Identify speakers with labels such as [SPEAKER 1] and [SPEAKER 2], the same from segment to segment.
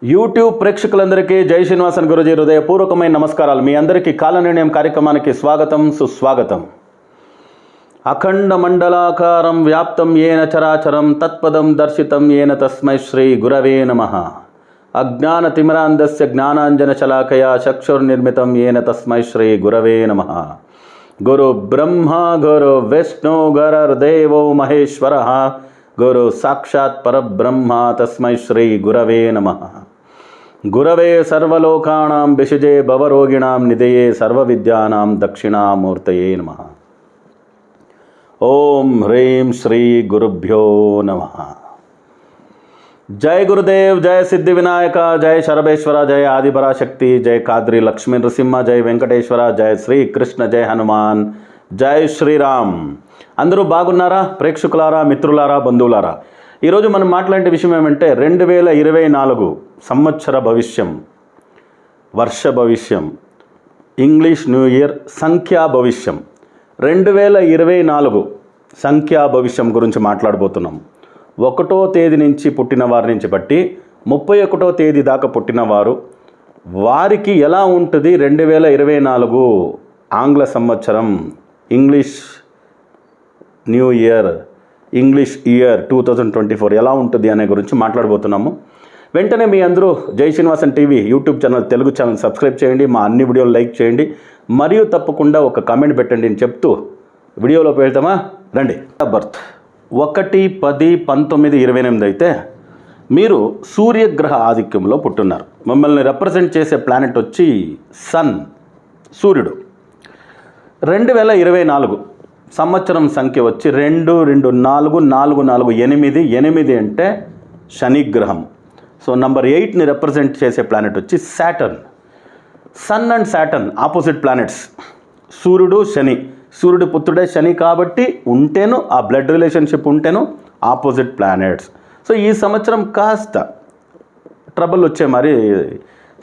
[SPEAKER 1] YouTube ప్రేక్షకులందరికీ జై శ్రీనివాసన్ గురూజీ హృదయపూర్వకమైన నమస్కారాలు. మీ అందరికీ కాలనిర్ణయం కార్యక్రమానికి స్వాగతం, సుస్వాగతం. అఖండ మండలాకారం వ్యాప్తం ఏన చరాచరం తత్పదం దర్శితం ఏన తస్మై శ్రీ గురవే నమః. అజ్ఞానతిమిరాంధస్య జ్ఞానాంజన శలాకయా చక్షుర్నిర్మితం ఏన తస్మై శ్రీ గురవే నమః. గురు బ్రహ్మ గురు విష్ణు గురుర్దేవో మహేశ్వరః గురు సాక్షాత్ పరబ్రహ్మ తస్మై శ్రీ గురవే నమః. గురవే సర్వలోకానాం విషజే భవరోగిణాం నిధయే సర్వవిద్యానాం దక్షిణామూర్తయే నమః. ఓం హ్రీం శ్రీ గురుభ్యో నమః. జై గురుదేవ్, జయ సిద్ధి వినాయక, జయ శరభేశ్వర, జయ ఆదిపరాశక్తి, జయ కాద్రి లక్ష్మీ నృసింహ, జయ వెంకటేశ్వర, జయ శ్రీకృష్ణ, జయ హనుమాన్, జై శ్రీరామ్. అందరూ బాగున్నారా? ప్రేక్షకులారా, మిత్రులారా, బంధువులారా, ఈరోజు మనం మాట్లాడే విషయం ఏమంటే 2024 సంవత్సర భవిష్యం, వర్ష భవిష్యం, ఇంగ్లీష్ న్యూ ఇయర్ సంఖ్యా భవిష్యం. 2024 సంఖ్యా భవిష్యం గురించి మాట్లాడబోతున్నాం. 1వ తేదీ నుంచి పుట్టిన వారి నుంచి బట్టి 31వ తేదీ దాకా పుట్టినవారు, వారికి ఎలా ఉంటుంది 2024 ఆంగ్ల సంవత్సరం, English new year, English year 2024 ఎలా ఉంటుంది అనే గురించి మాట్లాడబోతున్నాము. వెంటనే మీ అందరూ జై Srinivasan TV YouTube channel, Telugu channel subscribe చేయండి, మా అన్ని వీడియోలు లైక్ చేయండి, మరియు తప్పకుండా ఒక కామెంట్ పెట్టండి అని చెప్తూ వీడియోలోకి వెళ్తామా? రండి. బర్త్ 1-10-19-28 అయితే మీరు సూర్యగ్రహ ఆధిక్యంలో పుట్టున్నారు. మిమ్మల్ని రిప్రజెంట్ చేసే ప్లానెట్ వచ్చి సన్, సూర్యుడు. 2024 సంవత్సరం సంఖ్య వచ్చి 2-2-4-4-4-8 అంటే శనిగ్రహం. సో నంబర్ 8ని రిప్రజెంట్ చేసే ప్లానెట్ వచ్చి Saturn. Sun and Saturn opposite planets. సూర్యుడు శని, సూర్యుడు పుత్రుడే శని కాబట్టి ఉంటేను ఆ బ్లడ్ రిలేషన్షిప్ ఉంటేను ఆపోజిట్ ప్లానెట్స్. సో ఈ సంవత్సరం కాస్త ట్రబుల్ వచ్చే మరి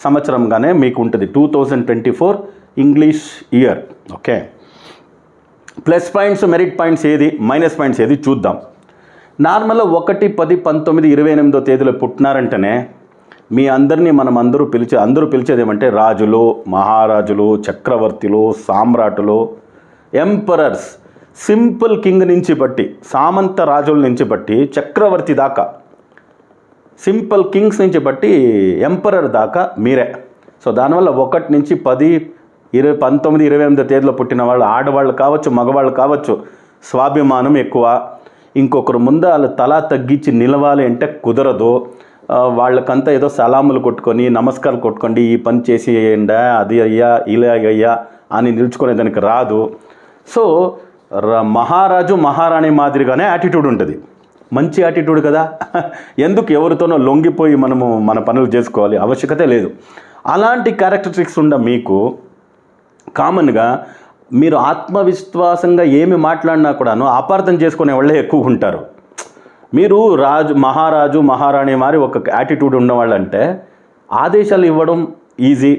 [SPEAKER 1] సంవత్సరంగానే మీకు ఉంటుంది 2024 English year. Okay, plus points, merit points ఏది, మైనస్ పాయింట్స్ ఏది చూద్దాం. నార్మల్గా 1-10-19-28 తేదీలో పుట్టినారంటేనే మీ అందరినీ అందరూ పిలిచేది ఏమంటే రాజులు, మహారాజులు, చక్రవర్తులు, సామ్రాటులు, ఎంపరర్స్. సింపుల్ కింగ్ నుంచి బట్టి, సామంత రాజుల నుంచి బట్టి చక్రవర్తి దాకా, సింపుల్ కింగ్స్ నుంచి బట్టి ఎంపరర్ దాకా మీరే. సో దానివల్ల 1-10-19-28 తేదీలో పుట్టిన వాళ్ళు, ఆడవాళ్ళు కావచ్చు, మగవాళ్ళు కావచ్చు, స్వాభిమానం ఎక్కువ. ఇంకొకరు ముందు వాళ్ళు తలా తగ్గించి నిలవాలి అంటే కుదరదు. వాళ్ళకంతా ఏదో సలాములు కొట్టుకొని, నమస్కారాలు కొట్టుకోండి, ఈ పని చేసి వేయండి, అది అయ్యా, ఇలా అయ్యా అని నిలుచుకునే దానికి రాదు. సో మహారాజు మహారాణి మాదిరిగానే యాటిట్యూడ్ ఉంటుంది. మంచి యాటిట్యూడ్ కదా. ఎందుకు ఎవరితోనో లొంగిపోయి మనము మన పనులు చేసుకోవాలి, ఆవశ్యకత లేదు. అలాంటి క్యారెక్టరిస్టిక్స్ ఉండ మీకు కామన్గా మీరు ఆత్మవిశ్వాసంగా ఏమి మాట్లాడినా కూడాను అపార్థం చేసుకునే వాళ్ళే ఎక్కువ ఉంటారు. మీరు మహారాజు మహారాణి మారి ఒక యాటిట్యూడ్ ఉన్నవాళ్ళంటే ఆదేశాలు ఇవ్వడం ఈజీ,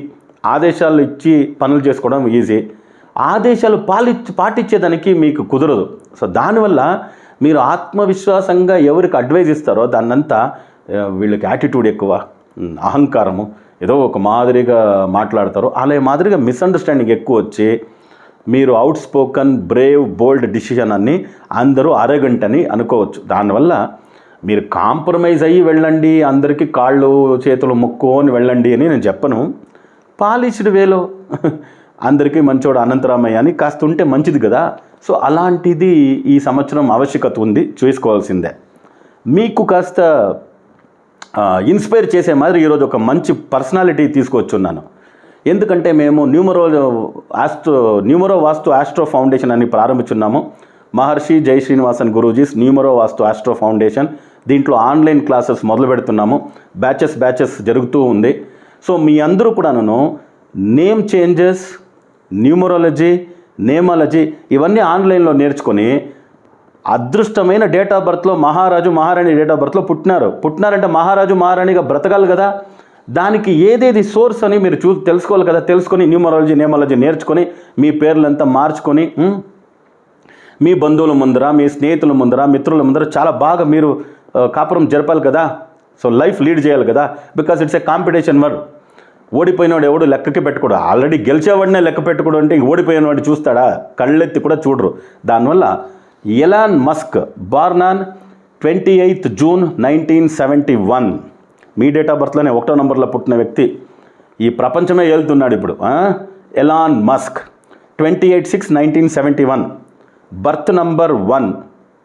[SPEAKER 1] ఆదేశాలు ఇచ్చి పనులు చేసుకోవడం ఈజీ. ఆదేశాలు పాటించేదానికి మీకు కుదరదు. సో దానివల్ల మీరు ఆత్మవిశ్వాసంగా ఎవరికి అడ్వైజ్ ఇస్తారో దాన్నంతా వీళ్ళకి యాటిట్యూడ్ ఎక్కువ, అహంకారము, ఏదో ఒక మాదిరిగా మాట్లాడతారు. అలా మాదిరిగా మిస్అండర్స్టాండింగ్ ఎక్కువ వచ్చి మీరు అవుట్ స్పోకన్, బ్రేవ్, బోల్డ్ డిసిషన్ అన్ని అందరూ అరగంటని అనుకోవచ్చు. దానివల్ల మీరు కాంప్రమైజ్ అయ్యి వెళ్ళండి, అందరికీ కాళ్ళు చేతులు మొక్కుకొని వెళ్ళండి అని నేను చెప్పను. పాలిష్డ్ వేలో అందరికీ మంచోడు అనంతరామయ్య అని కాస్త ఉంటే మంచిది కదా. సో అలాంటిది ఈ సంవత్సరం ఆవశ్యకత ఉంది, చూసుకోవాల్సిందే. మీకు కాస్త ఇన్స్పైర్ చేసే మాదిరి ఈరోజు ఒక మంచి పర్సనాలిటీ తీసుకొచ్చున్నాను. ఎందుకంటే మేము న్యూమరో వాస్తు ఆస్ట్రో ఫౌండేషన్ అని ప్రారంభించున్నాము. మహర్షి జై శ్రీనివాసన్ గురూజీస్ న్యూమరో వాస్తు ఆస్ట్రో ఫౌండేషన్. దీంట్లో ఆన్లైన్ క్లాసెస్ మొదలు పెడుతున్నాము. బ్యాచెస్ జరుగుతూ ఉంది. సో మీ అందరూ కూడాను నేమ్ చేంజెస్, న్యూమరాలజీ, నేమాలజీ ఇవన్నీ ఆన్లైన్లో నేర్చుకొని అదృష్టమైన డేట్ ఆఫ్ బర్త్లో మహారాజు మహారాణి డేట్ ఆఫ్ బర్త్లో పుట్టినారంటే మహారాజు మహారాణిగా బ్రతకాలి కదా. దానికి ఏదేది సోర్స్ అని మీరు తెలుసుకోవాలి కదా. తెలుసుకొని న్యూమరాలజీ, నేమాలజీ నేర్చుకొని మీ పేర్లంతా మార్చుకొని మీ బంధువుల ముందర, మీ స్నేహితుల ముందర, మిత్రుల ముందర చాలా బాగా మీరు కాపురం జరపాలి కదా. సో లైఫ్ లీడ్ చేయాలి కదా, because it's a competition world. ఓడిపోయినవాడు ఎవడు లెక్కకి పెట్టుకోడు, ఆల్రెడీ గెలిచేవాడినే లెక్క పెట్టుకోడు అంటే ఇంక ఓడిపోయినవాడు చూస్తాడా, కళ్ళెత్తి కూడా చూడరు. దానివల్ల Elon Musk born on 28th June 1971, మీ డేట్ ఆఫ్ బర్త్లోనే 1వ నంబర్లో పుట్టిన వ్యక్తి ఈ ప్రపంచమే ఏలుతున్నాడు ఇప్పుడు. Elon Musk 28/6/1971, birth number 1,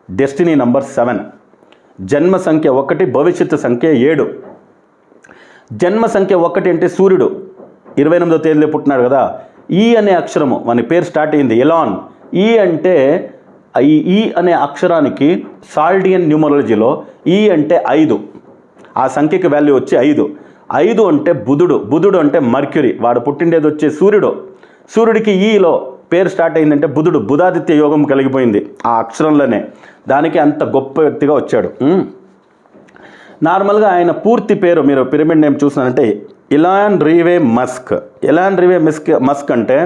[SPEAKER 1] destiny number 7, జన్మ సంఖ్య 1, భవిష్యత్తు సంఖ్య 7. జన్మ సంఖ్య 1 అంటే సూర్యుడు 28వ తేదీలో పుట్టినాడు కదా. ఈ అనే అక్షరము మన పేరు స్టార్ట్ అయింది ఎలాన్. ఈ అంటే ఈ అనే అక్షరానికి సాల్డియన్ న్యూమరాలజీలో ఈ అంటే 5, ఆ సంఖ్యకి వాల్యూ వచ్చి 5. 5 అంటే బుధుడు అంటే మర్క్యూరీ, వాడు పుట్టిండేది వచ్చే సూర్యుడికి ఈలో పేరు స్టార్ట్ అయిందంటే బుధాదిత్య యోగం కలిగిపోయింది ఆ అక్షరంలోనే. దానికి అంత గొప్ప వ్యక్తిగా వచ్చాడు. నార్మల్గా ఆయన పూర్తి పేరు మీరు పిరమిడ్ నేమ్ చూసినారంటే ఎలాన్ రీవే మస్క్. ఎలాన్ రీవే మస్క్ అంటే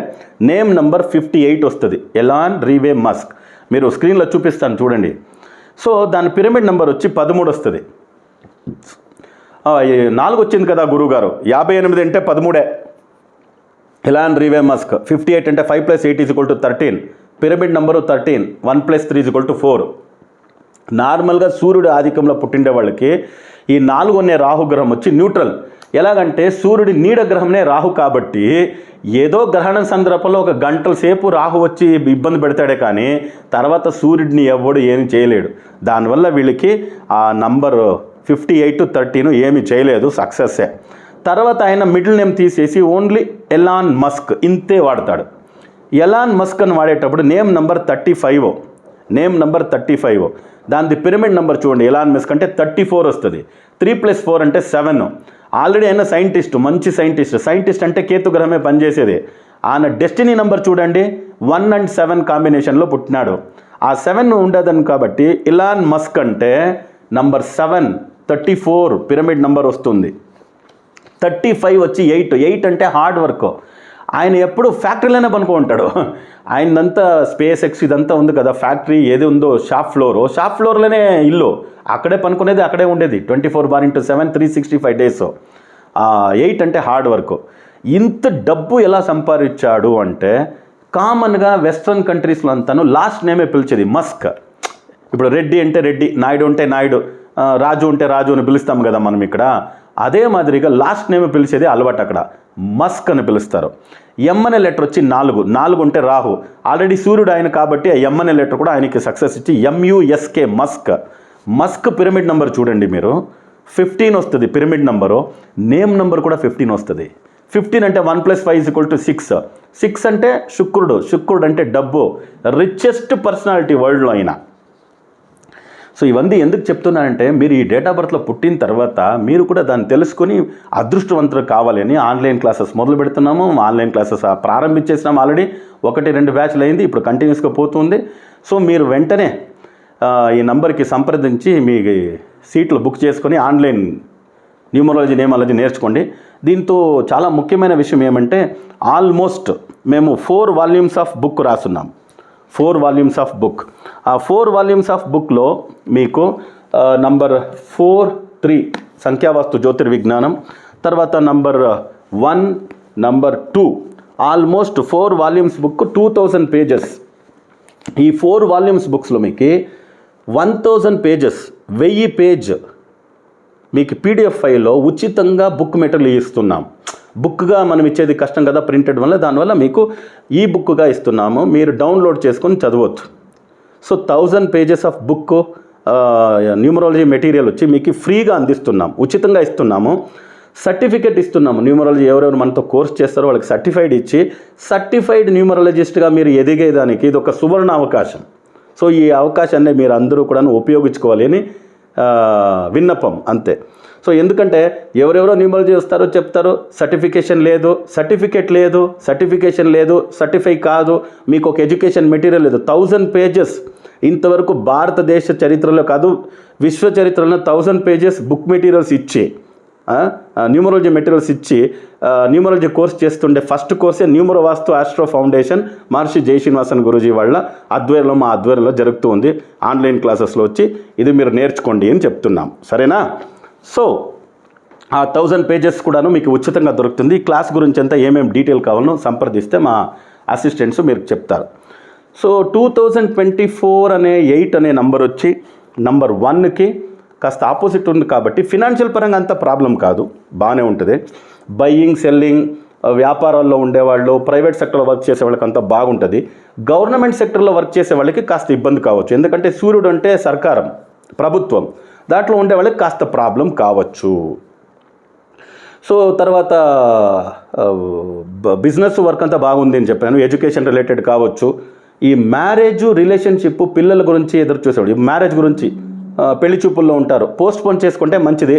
[SPEAKER 1] నేమ్ నంబర్ 58 వస్తుంది, ఎలాన్ రీవే మస్క్. మీరు స్క్రీన్లో చూపిస్తాను చూడండి. సో దాని పిరమిడ్ నెంబర్ వచ్చి 13 వస్తుంది. 4 వచ్చింది కదా గురువుగారు, 58 అంటే 13. ఎలాన్ రీవే మస్క్ 58 అంటే 5 + 8 = 13. Pyramid number 13, 1 + 3 = 4. నార్మల్గా సూర్యుడు ఆధిక్యంలో పుట్టిండే వాళ్ళకి ఈ 4 అనే రాహుగ్రహం వచ్చి న్యూట్రల్. ఎలాగంటే సూర్యుడి నీడ గ్రహంనే రాహు కాబట్టి ఏదో గ్రహణం సందర్భంలో 1 గంటల సేపు రాహు వచ్చి ఇబ్బంది పెడతాడే కానీ తర్వాత సూర్యుడిని ఎవడు ఏమి చేయలేడు. దానివల్ల వీళ్ళకి ఆ నంబర్ 58, 13 ఏమి చేయలేదు, సక్సెస్సే. తర్వాత ఆయన మిడిల్ నేమ్ తీసేసి ఓన్లీ ఎలాన్ మస్క్ ఇంతే వాడతాడు. ఎలాన్ మస్క్ అని వాడేటప్పుడు నేమ్ నంబర్ 35. దాని పిరమిడ్ నెంబర్ చూడండి, ఎలాన్ మస్క్ అంటే 34 వస్తుంది. 3 + 4 అంటే 7. ఆల్రెడీ ఆయన సైంటిస్ట్, మంచి సైంటిస్ట్ అంటే కేతు గ్రహమే పనిచేసేది. ఆయన డెస్టినీ నెంబర్ చూడండి 1 and 7 కాంబినేషన్లో పుట్టినాడు. ఆ 7 ఉండదని కాబట్టి ఎలాన్ మస్క్ అంటే నంబర్ 7, 34 పిరమిడ్ నెంబర్ వస్తుంది. 35 వచ్చి 8 అంటే హార్డ్ వర్క్. ఆయన ఎప్పుడు ఫ్యాక్టరీలోనే పనుకుంటాడు. ఆయనంతా స్పేస్ ఎక్స్ ఇదంతా ఉంది కదా, ఫ్యాక్టరీ ఏది ఉందో షాప్ ఫ్లోర్లోనే ఇల్లు, అక్కడే పనుకునేది, అక్కడే ఉండేది 24/7 365 days. 8 అంటే హార్డ్ వర్క్. ఇంత డబ్బు ఎలా సంపాదించాడు అంటే కామన్గా వెస్ట్రన్ కంట్రీస్లో అంతాను లాస్ట్ నేమే పిలిచేది మస్క్. ఇప్పుడు రెడ్డి అంటే రెడ్డి, నాయుడు అంటే నాయుడు, రాజు అంటే రాజు అని పిలుస్తాం కదా మనం ఇక్కడ. అదే మాదిరిగా లాస్ట్ నేమ్ పిలిచేది అలవాటు, అక్కడ మస్క్ అని పిలుస్తారు. ఎం అనే లెటర్ వచ్చి 4 ఉంటే రాహు, ఆల్రెడీ సూర్యుడు ఆయన కాబట్టి ఆ ఎం అనే లెటర్ కూడా ఆయనకి సక్సెస్ ఇచ్చి MUSK మస్క్ పిరమిడ్ నెంబర్ చూడండి మీరు 15 వస్తుంది పిరమిడ్ నెంబరు. నేమ్ నెంబర్ కూడా 15 వస్తుంది. 15 అంటే 1 + 5 = 6. 6 అంటే శుక్రుడు అంటే డబ్బు, రిచెస్ట్ పర్సనాలిటీ వరల్డ్లో అయినా. సో ఇవన్నీ ఎందుకు చెప్తున్నానంటే మీరు ఈ డేట్ ఆఫ్ బర్త్లో పుట్టిన తర్వాత మీరు కూడా దాన్ని తెలుసుకొని అదృష్టవంతులు కావాలని ఆన్లైన్ క్లాసెస్ మొదలు పెడుతున్నాము. ఆన్లైన్ క్లాసెస్ ప్రారంభించేసినాము, ఆల్రెడీ 1-2 బ్యాచ్లు అయింది, ఇప్పుడు కంటిన్యూస్గా పోతుంది. సో మీరు వెంటనే ఈ నంబర్కి సంప్రదించి మీ సీట్లు బుక్ చేసుకొని ఆన్లైన్ న్యూమరాలజీ నేర్చుకోండి. దీంతో చాలా ముఖ్యమైన విషయం ఏమంటే ఆల్మోస్ట్ మేము 4 వాల్యూమ్స్ ఆఫ్ బుక్ రాస్తున్నాం. 4 వాల్యూమ్స్ ఆఫ్ బుక్. ఆ 4 వాల్యూమ్స్ ఆఫ్ బుక్లో మీకు నంబర్ 4-3 సంఖ్యావాస్తు జ్యోతిర్విజ్ఞానం, తర్వాత number 1, number 2 almost 4 volumes book 2000 pages. ఈ 4 వాల్యూమ్స్ బుక్స్లో మీకు 1000 పేజెస్ 1000 పేజ్ మీకు PDF ఫైల్లో ఉచితంగా బుక్ మెటీరియల్ ఇస్తున్నాం. బుక్గా మనం ఇచ్చేది కష్టం కదా ప్రింటెడ్ వల్ల, దానివల్ల మీకు ఈ బుక్గా ఇస్తున్నాము, మీరు డౌన్లోడ్ చేసుకొని చదవచ్చు. So 1000 pages of book numerology material వచ్చి మీకు ఫ్రీగా అందిస్తున్నాం, ఉచితంగా ఇస్తున్నాము. సర్టిఫికెట్ ఇస్తున్నాము. న్యూమరాలజీ ఎవరెవరు మనతో కోర్స్ చేస్తారో వాళ్ళకి సర్టిఫైడ్ ఇచ్చి సర్టిఫైడ్ న్యూమరాలజిస్ట్గా మీరు ఎదిగేదానికి ఇది ఒక సువర్ణ అవకాశం. సో ఈ అవకాశాన్ని మీరు అందరూ కూడా ఉపయోగించుకోవాలి అని విన్నపం అంతే. సో ఎందుకంటే ఎవరెవరో న్యూమరాలజీ వస్తారో చెప్తారో సర్టిఫికేషన్ లేదు, సర్టిఫై కాదు, మీకు ఒక ఎడ్యుకేషన్ మెటీరియల్ లేదు. 1000 పేజెస్ ఇంతవరకు భారతదేశ చరిత్రలో కాదు విశ్వ చరిత్రలో 1000 పేజెస్ బుక్ మెటీరియల్స్ ఇచ్చి న్యూమరాలజీ మెటీరియల్స్ ఇచ్చి న్యూమరాలజీ కోర్స్ చేస్తుండే ఫస్ట్ కోర్సే న్యూమరో వాస్తు ఆస్ట్రో ఫౌండేషన్ మహర్షి జై శ్రీనివాసన్ గురూజీ వాళ్ళ ఆధ్వర్యంలో మా ఆధ్వర్యంలో జరుగుతూ ఉంది. ఆన్లైన్ క్లాసెస్లో వచ్చి ఇది మీరు నేర్చుకోండి అని చెప్తున్నాం, సరేనా? సో ఆ 1000 పేజెస్ కూడాను మీకు ఉచితంగా దొరుకుతుంది. ఈ క్లాస్ గురించి అంతా ఏమేమి డీటెయిల్ కావాలో సంప్రదిస్తే మా అసిస్టెంట్స్ మీరు చెప్తారు. సో 2024 అనే 8 అనే నంబర్ వచ్చి నంబర్ 1కి కాస్త ఆపోజిట్ ఉంది కాబట్టి ఫినాన్షియల్ పరంగా అంత ప్రాబ్లం కాదు, బాగానే ఉంటుంది. బయ్యింగ్ సెల్లింగ్ వ్యాపారాల్లో ఉండేవాళ్ళు, ప్రైవేట్ సెక్టర్లో వర్క్ చేసే వాళ్ళకి అంతా బాగుంటుంది. గవర్నమెంట్ సెక్టర్లో వర్క్ చేసే వాళ్ళకి కాస్త ఇబ్బంది కావచ్చు, ఎందుకంటే సూర్యుడు అంటే సర్కారం, ప్రభుత్వం, దాంట్లో ఉండే వాళ్ళకి కాస్త ప్రాబ్లం కావచ్చు. సో తర్వాత బిజినెస్ వర్క్ అంతా బాగుంది అని చెప్పాను. ఎడ్యుకేషన్ రిలేటెడ్ కావచ్చు. ఈ మ్యారేజ్ రిలేషన్షిప్ పిల్లల గురించి ఎదురు చూసేవాడు, మ్యారేజ్ గురించి పెళ్లి చూపుల్లో ఉంటారు, పోస్ట్ పోన్ చేసుకుంటే మంచిది.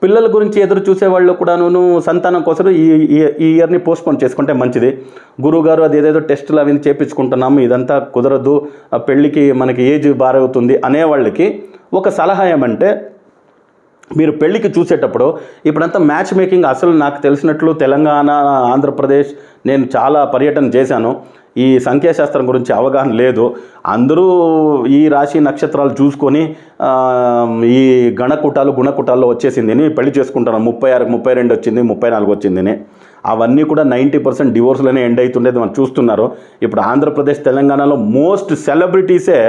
[SPEAKER 1] పిల్లల గురించి ఎదురు చూసేవాళ్ళు కూడాను సంతానం కోసం ఈ ఇయర్ని పోస్ట్ పోన్ చేసుకుంటే మంచిది. గురువుగారు అది ఏదేదో టెస్టులు అవి చేయించుకుంటున్నాము, ఇదంతా కుదరదు, పెళ్ళికి మనకి ఏజ్ బారవుతుంది అనేవాళ్ళకి ఒక సలహా ఏమంటే, మీరు పెళ్ళికి చూసేటప్పుడు ఇప్పుడంతా మ్యాచ్ మేకింగ్ అసలు నాకు తెలిసినట్లు తెలంగాణ, ఆంధ్రప్రదేశ్ నేను చాలా పర్యటన చేశాను. ఈ సంఖ్యాశాస్త్రం గురించి అవగాహన లేదు. అందరూ ఈ రాశి నక్షత్రాలు చూసుకొని ఈ గుణకుటాల్లో వచ్చేసిందని పెళ్లి చేసుకుంటాను. 36, 32 వచ్చింది, 34 వచ్చిందని. అవన్నీ కూడా 90% డివోర్స్లోనే ఎండ్ అవుతుండేది మనం చూస్తున్నారు. ఇప్పుడు ఆంధ్రప్రదేశ్, తెలంగాణలో మోస్ట్ సెలబ్రిటీసే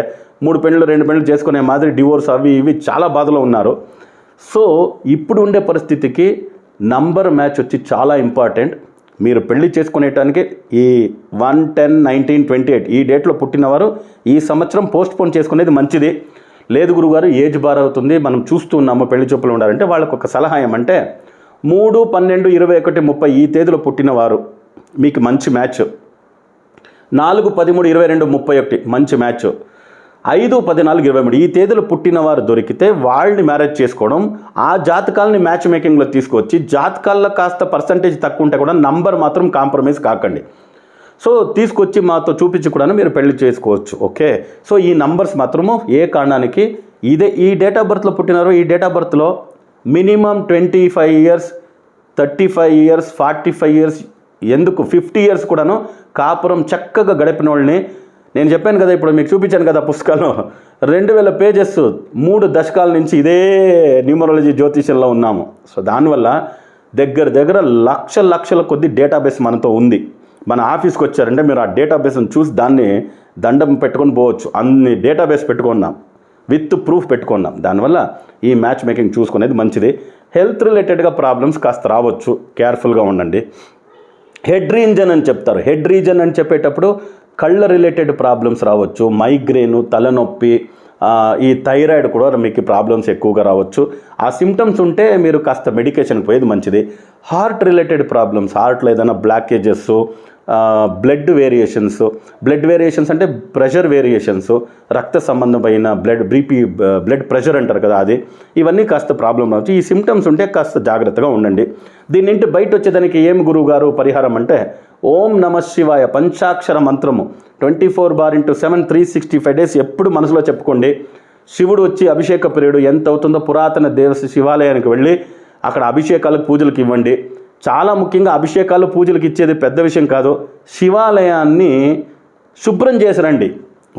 [SPEAKER 1] 3 పెళ్ళిళ్ళు 2 పెళ్ళిళ్ళు చేసుకునే మాదిరి డివోర్స్ అవి ఇవి చాలా బాధలో ఉన్నారు. సో ఇప్పుడు ఉండే పరిస్థితికి నంబర్ మ్యాచ్ వచ్చి చాలా ఇంపార్టెంట్. మీరు పెళ్లి చేసుకునేటానికి ఈ 1, 10, 19, 28 ఈ డేట్లో పుట్టినవారు ఈ సంవత్సరం పోస్ట్ పోన్ చేసుకునేది మంచిది. లేదు గురుగారు ఏజ్ బార్ అవుతుంది, మనం చూస్తూ ఉన్నాము పెళ్లి చూపులు ఉండాలంటే వాళ్ళకు ఒక సలహా ఏమంటే 3, 12, 21, 30 ఈ తేదీలో పుట్టినవారు మీకు మంచి మ్యాచ్. 4, 13, 22, 31 మంచి మ్యాచ్. 5, 14, 23 ఈ తేదీలో పుట్టినవారు దొరికితే వాళ్ళని మ్యారేజ్ చేసుకోవడం, ఆ జాతకాలని మ్యాచ్ మేకింగ్లో తీసుకొచ్చి జాతకాల్లో కాస్త పర్సంటేజ్ తక్కువ ఉంటే కూడా నంబర్ మాత్రం కాంప్రమైజ్ కాకండి. సో తీసుకొచ్చి మాతో చూపించి కూడా మీరు పెళ్లి చేసుకోవచ్చు. ఓకే, సో ఈ నంబర్స్ మాత్రము ఏ కారణానికి ఈ డేట్ ఆఫ్ బర్త్లో పుట్టినారో ఈ డేట్ ఆఫ్ బర్త్లో మినిమం 25 ఇయర్స్, 35 ఇయర్స్, 45 ఇయర్స్, ఎందుకు 50 ఇయర్స్ కూడాను కాపురం చక్కగా గడిపిన వాళ్ళని నేను చెప్పాను కదా, ఇప్పుడు మీకు చూపించాను కదా పుస్తకాలు 2000 పేజెస్ 3 దశకాల నుంచి ఇదే న్యూమరాలజీ జ్యోతిషంలో ఉన్నాము. సో దానివల్ల దగ్గర లక్షల కొద్ది డేటాబేస్ మనతో ఉంది. మన ఆఫీస్కి వచ్చారంటే మీరు ఆ డేటాబేస్ని చూసి దాన్ని దండం పెట్టుకొని పోవచ్చు. అన్ని డేటాబేస్ పెట్టుకున్నాం, విత్ ప్రూఫ్ పెట్టుకున్నాం. దానివల్ల ఈ మ్యాచ్ మేకింగ్ చూసుకునేది మంచిది. హెల్త్ రిలేటెడ్గా ప్రాబ్లమ్స్ కాస్త రావచ్చు, కేర్ఫుల్గా ఉండండి. హెడ్ రీజన్ అని చెప్తారు. హెడ్ రీజన్ అని చెప్పేటప్పుడు కళ్ళ రిలేటెడ్ ప్రాబ్లమ్స్ రావచ్చు, మైగ్రేను, తలనొప్పి, ఈ థైరాయిడ్ కూడా మీకు ప్రాబ్లమ్స్ ఎక్కువగా రావచ్చు. ఆ సిమ్టమ్స్ ఉంటే మీరు కాస్త మెడికేషన్కి పోయేది మంచిది. హార్ట్ రిలేటెడ్ ప్రాబ్లమ్స్, హార్ట్లో ఏదైనా బ్లాకేజెస్, బ్లడ్ వేరియేషన్స్ అంటే ప్రెషర్ వేరియేషన్స్, రక్త సంబంధమైన బ్లడ్ ప్రెషర్ అంటారు కదా, అది ఇవన్నీ కాస్త ప్రాబ్లం రావచ్చు. ఈ సిమ్టమ్స్ ఉంటే కాస్త జాగ్రత్తగా ఉండండి. దీని నుండి బయట వచ్చేదానికి ఏం గురువు గారు పరిహారం అంటే, ఓం నమ శివాయ పంచాక్షర మంత్రము 24/7 365 డేస్ ఎప్పుడు మనసులో చెప్పుకోండి. శివుడు వచ్చి అభిషేక పీరియడ్ ఎంత అవుతుందో పురాతన శివాలయానికి వెళ్ళి అక్కడ అభిషేకాలకు పూజలకు ఇవ్వండి. చాలా ముఖ్యంగా అభిషేకాలు పూజలకు ఇచ్చేది పెద్ద విషయం కాదు. శివాలయాన్ని శుభ్రం చేసిరండి.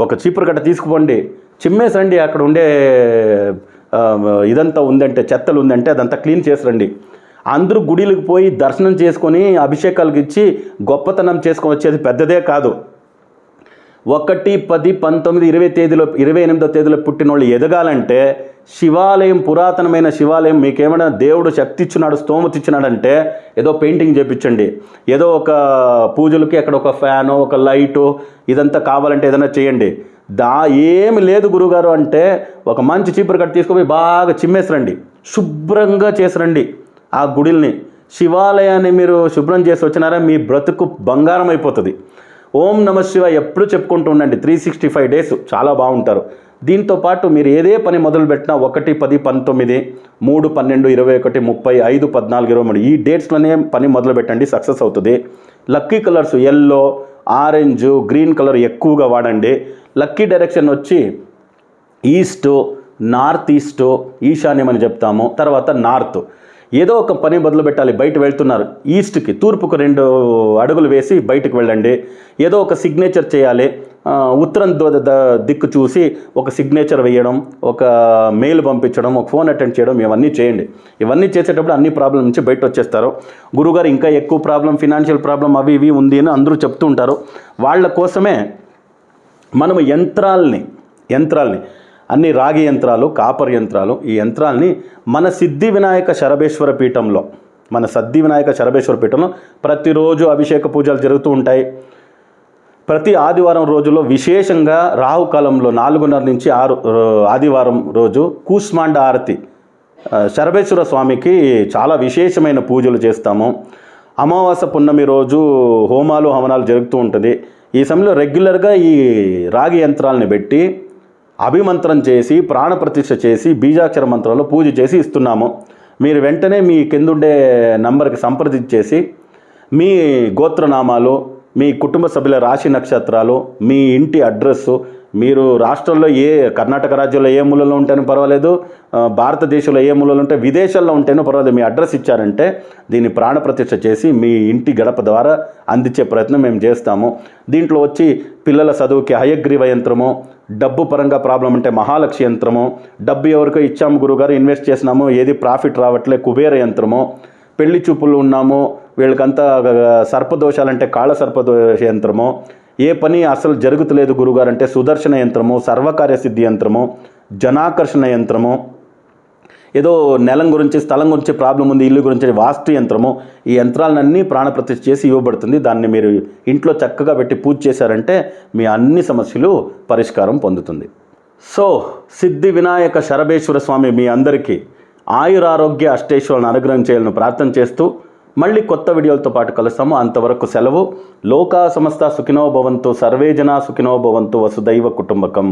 [SPEAKER 1] ఒక చీపురు కట్ట తీసుకుపోండి, చిమ్మేసండి. అక్కడ ఉండే ఇదంతా ఉందంటే, చెత్తలు ఉందంటే అదంతా క్లీన్ చేసిరండి. అందరూ గుడిలకు పోయి దర్శనం చేసుకొని అభిషేకాలకు ఇచ్చి గొప్పతనం చేసుకొని వచ్చేది పెద్దదే కాదు. 1, 10, 19, 20 తేదీలో 28వ తేదీలో పుట్టిన వాళ్ళు ఎదగాలంటే శివాలయం, పురాతనమైన శివాలయం, మీకేమైనా దేవుడు శక్తి ఇచ్చినాడు, స్తోమత ఇచ్చినాడంటే ఏదో పెయింటింగ్ చేయించండి, ఏదో ఒక పూజలకి అక్కడ ఒక ఫ్యాను, ఒక లైటు, ఇదంతా కావాలంటే ఏదైనా చేయండి. ఏమి లేదు గురుగారు అంటే ఒక మంచి చీపురు కట్ట తీసుకుపోయి బాగా చిమ్మేసిరండి, శుభ్రంగా చేసిరండి. ఆ గుడిల్ని, శివాలయాన్ని మీరు శుభ్రం చేసి వచ్చినారా మీ బ్రతుకు బంగారం అయిపోతుంది. ఓం నమ శివ ఎప్పుడు చెప్పుకుంటూ ఉండండి. 365 డేస్ చాలా బాగుంటారు. దీంతో పాటు మీరు ఏదే పని మొదలుపెట్టినా 1, 10, 19, 3, 12, 21, 30, 5, 14, 23 ఈ డేట్స్లోనే పని మొదలు పెట్టండి, సక్సెస్ అవుతుంది. Lucky colours yellow, orange, green colour ఎక్కువగా వాడండి. లక్కీ డైరెక్షన్ వచ్చి ఈస్ట్, నార్త్ ఈస్ట్, ఈశాన్యం అని చెప్తాము. తర్వాత నార్త్. ఏదో ఒక పని మొదలు పెట్టాలి. బయట వెళ్తున్నారు, ఈస్ట్కి తూర్పుకు 2 అడుగులు వేసి బయటకు వెళ్ళండి. ఏదో ఒక సిగ్నేచర్ చేయాలి. ఉత్తరం దిక్కు చూసి ఒక సిగ్నేచర్ వేయడం, ఒక మెయిల్ పంపించడం, ఒక ఫోన్ అటెండ్ చేయడం, ఇవన్నీ చేయండి. ఇవన్నీ చేసేటప్పుడు అన్ని ప్రాబ్లం నుంచి బయట వచ్చేస్తారు. గురుగారు ఇంకా ఎక్కువ ప్రాబ్లం, ఫినాన్షియల్ ప్రాబ్లం అవి ఇవి ఉంది అని అందరూ చెప్తూ ఉంటారు. వాళ్ళ కోసమే మనము యంత్రాల్ని అన్ని రాగి యంత్రాలు, కాపర్ యంత్రాలు, ఈ యంత్రాల్ని మన సిద్ధి వినాయక శరభేశ్వర పీఠంలో ప్రతిరోజు అభిషేక పూజలు జరుగుతూ ఉంటాయి. ప్రతి ఆదివారం రోజులో విశేషంగా రాహుకాలంలో 4:30 నుంచి 6 ఆదివారం రోజు కూష్మాండ ఆరతి శరభేశ్వర స్వామికి చాలా విశేషమైన పూజలు చేస్తాము. అమావాస్య పున్నమి రోజు హోమాలు హవనాలు జరుగుతూ ఉంటుంది. ఈ సమయంలో రెగ్యులర్గా ఈ రాగి యంత్రాలని పెట్టి అభిమంత్రం చేసి ప్రాణప్రతిష్ఠ చేసి బీజాక్షర మంత్రంలో పూజ చేసి ఇస్తున్నాము. మీరు వెంటనే మీ కిందుండే నంబర్కి సంప్రదించేసి మీ గోత్రనామాలు, మీ కుటుంబ సభ్యుల రాశి నక్షత్రాలు, మీ ఇంటి అడ్రస్సు, మీరు రాష్ట్రంలో కర్ణాటక రాజ్యంలో ఏ మూలలో ఉంటేనూ పర్వాలేదు, భారతదేశంలో ఏ మూలలో ఉంటే, విదేశాల్లో ఉంటేనూ పర్వాలేదు, మీ అడ్రస్ ఇచ్చారంటే దీన్ని ప్రాణప్రతిష్ఠ చేసి మీ ఇంటి గడప ద్వారా అందించే ప్రయత్నం మేము చేస్తాము. దీంట్లో వచ్చి పిల్లల చదువుకి హయగ్రీవ యంత్రము, డబ్బు పరంగా ప్రాబ్లం అంటే మహాలక్ష్మి యంత్రము, డబ్బు ఎవరికో ఇచ్చాము గురుగారు ఇన్వెస్ట్ చేసినాము ఏది ప్రాఫిట్ రావట్లే కుబేర యంత్రము, పెళ్లి చూపులు ఉన్నాము వీళ్ళకంతా సర్పదోషాలంటే కాళ్ళ సర్పదోష యంత్రము, ఏ పని అసలు జరుగుతలేదు గురుగారు అంటే సుదర్శన యంత్రము, సర్వకార్య సిద్ధి యంత్రము, జనాకర్షణ యంత్రము, ఏదో నెలం గురించి స్థలం గురించి ప్రాబ్లం ఉంది, ఇల్లు గురించి వాస్తు యంత్రము, ఈ యంత్రాలన్నీ ప్రాణప్రతిష్ఠ చేసి ఇవ్వబడుతుంది. దాన్ని మీరు ఇంట్లో చక్కగా పెట్టి పూజ చేశారంటే మీ అన్ని సమస్యలు పరిష్కారం పొందుతుంది. సో సిద్ధి వినాయక శరభేశ్వర స్వామి మీ అందరికీ ఆయురారోగ్య అష్టైశ్వర్యాలను అనుగ్రహం చేయాలని ప్రార్థన చేస్తూ మళ్ళీ కొత్త వీడియోలతో పాటు కలుస్తాము. అంతవరకు సెలవు. లోకా సమస్త సుఖినో భవంతు, సర్వే జనా సుఖినో భవంతు, వసుదైవ కుటుంబకం.